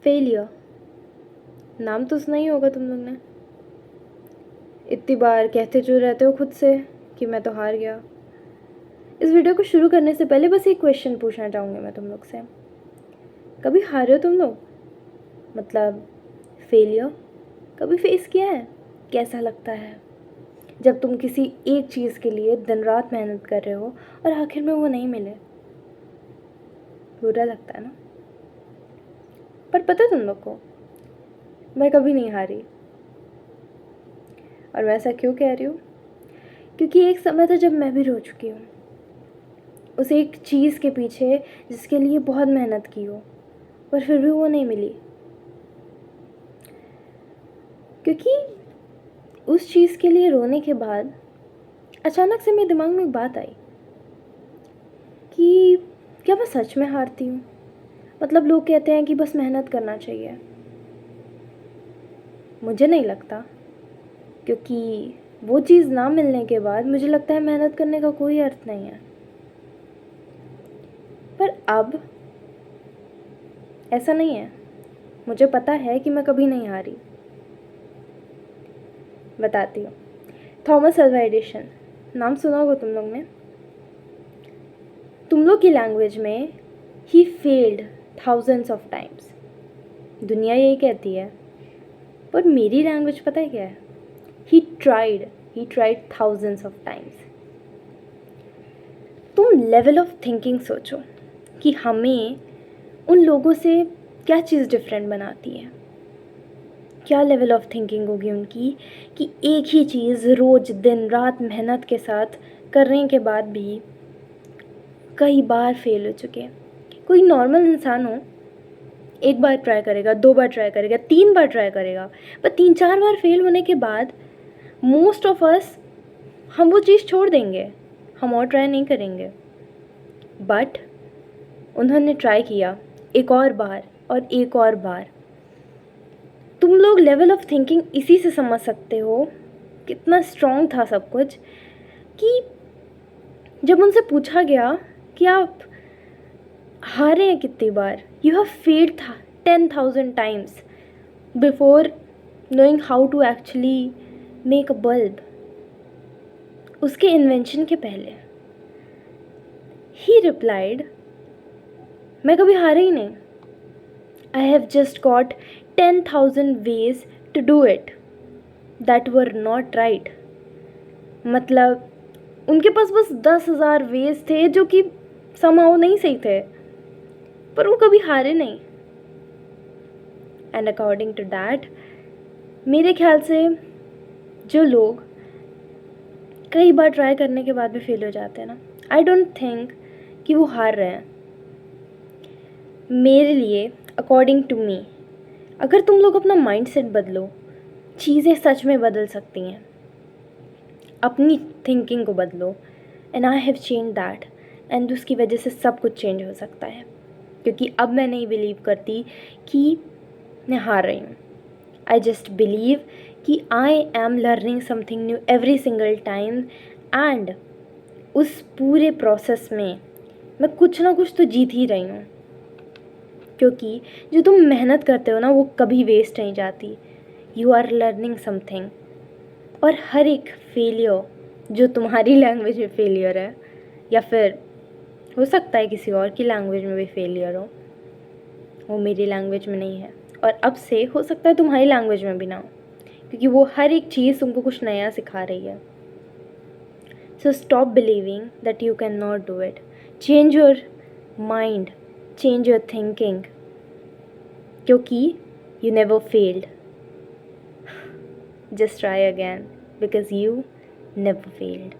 Failure नाम तो सुना ही होगा तुम लोग ने। इतनी बार कहते जो रहते हो खुद से कि मैं तो हार गया। इस वीडियो को शुरू करने से पहले बस एक क्वेश्चन पूछना चाहूँगी मैं तुम लोग से। कभी हारे हो तुम लोग? मतलब फेलियर कभी फेस किया है? कैसा लगता है जब तुम किसी एक चीज़ के लिए दिन रात मेहनत कर रहे हो और आखिर में वो नहीं मिले? बुरा लगता है ना। पर पता है तुम लोग को, मैं कभी नहीं हारी। और मैं ऐसा क्यों कह रही हूँ? क्योंकि एक समय था जब मैं भी रो चुकी हूँ उस एक चीज़ के पीछे जिसके लिए बहुत मेहनत की हो, पर फिर भी वो नहीं मिली। क्योंकि उस चीज़ के लिए रोने के बाद अचानक से मेरे दिमाग में एक बात आई कि क्या मैं सच में हारती हूँ? मतलब लोग कहते हैं कि बस मेहनत करना चाहिए, मुझे नहीं लगता। क्योंकि वो चीज़ ना मिलने के बाद मुझे लगता है मेहनत करने का कोई अर्थ नहीं है। पर अब ऐसा नहीं है। मुझे पता है कि मैं कभी नहीं हारी। बताती हूँ। थॉमस अल्वा एडिशन नाम सुना होगा तुम लोग ने। तुम लोग की लैंग्वेज में he failed thousands of times, दुनिया यही कहती है। पर मेरी लैंग्वेज पता है क्या है? He tried thousands of times. तुम लेवल ऑफ थिंकिंग सोचो कि हमें उन लोगों से क्या चीज़ डिफरेंट बनाती है। क्या लेवल ऑफ थिंकिंग होगी उनकी कि एक ही चीज़ रोज़ दिन रात मेहनत के साथ करने के बाद भी कई बार फेल हो चुके हैं। कोई नॉर्मल इंसान हो, एक बार ट्राई करेगा, 2 बार ट्राई करेगा, 3 बार ट्राई करेगा, पर 3-4 बार फेल होने के बाद मोस्ट ऑफ अस हम वो चीज़ छोड़ देंगे, हम और ट्राई नहीं करेंगे। बट उन्होंने ट्राई किया एक और बार और एक और बार। तुम लोग लेवल ऑफ थिंकिंग इसी से समझ सकते हो कितना स्ट्रॉन्ग था सब कुछ, कि जब उनसे पूछा गया कि आप हारे हैं कितनी बार, you have failed 10,000 times before knowing how to actually make a bulb. उसके इन्वेंशन के पहले ही रिप्लाइड, मैं कभी हारे ही नहीं। I have just got 10,000 ways to do it that were not right. मतलब उनके पास बस 10,000 वेज थे जो कि समहाउ नहीं सही थे, पर वो कभी हारे नहीं। एंड अकॉर्डिंग टू दैट, मेरे ख्याल से जो लोग कई बार ट्राई करने के बाद भी फेल हो जाते हैं ना, आई डोंट थिंक कि वो हार रहे हैं। मेरे लिए, अकॉर्डिंग टू मी, अगर तुम लोग अपना माइंडसेट बदलो, चीज़ें सच में बदल सकती हैं। अपनी थिंकिंग को बदलो, and I have change that, and उसकी वजह से सब कुछ चेंज हो सकता है। क्योंकि अब मैं नहीं बिलीव करती कि मैं हार रही हूँ। आई जस्ट बिलीव कि I am learning something new every single time, and उस पूरे प्रोसेस में मैं कुछ ना कुछ तो जीत ही रही हूँ। क्योंकि जो तुम मेहनत करते हो ना, वो कभी वेस्ट नहीं जाती। You are learning something. और हर एक फेलियर जो तुम्हारी लैंग्वेज में फेलियर है, या फिर हो सकता है किसी और की लैंग्वेज में भी फेलियर हो, वो मेरी लैंग्वेज में नहीं है। और अब से हो सकता है तुम्हारी लैंग्वेज में भी ना हो, क्योंकि वो हर एक चीज़ तुमको कुछ नया सिखा रही है। So stop believing that you can not do it. Change your mind, change your thinking, क्योंकि you never failed. Just try again because you never failed.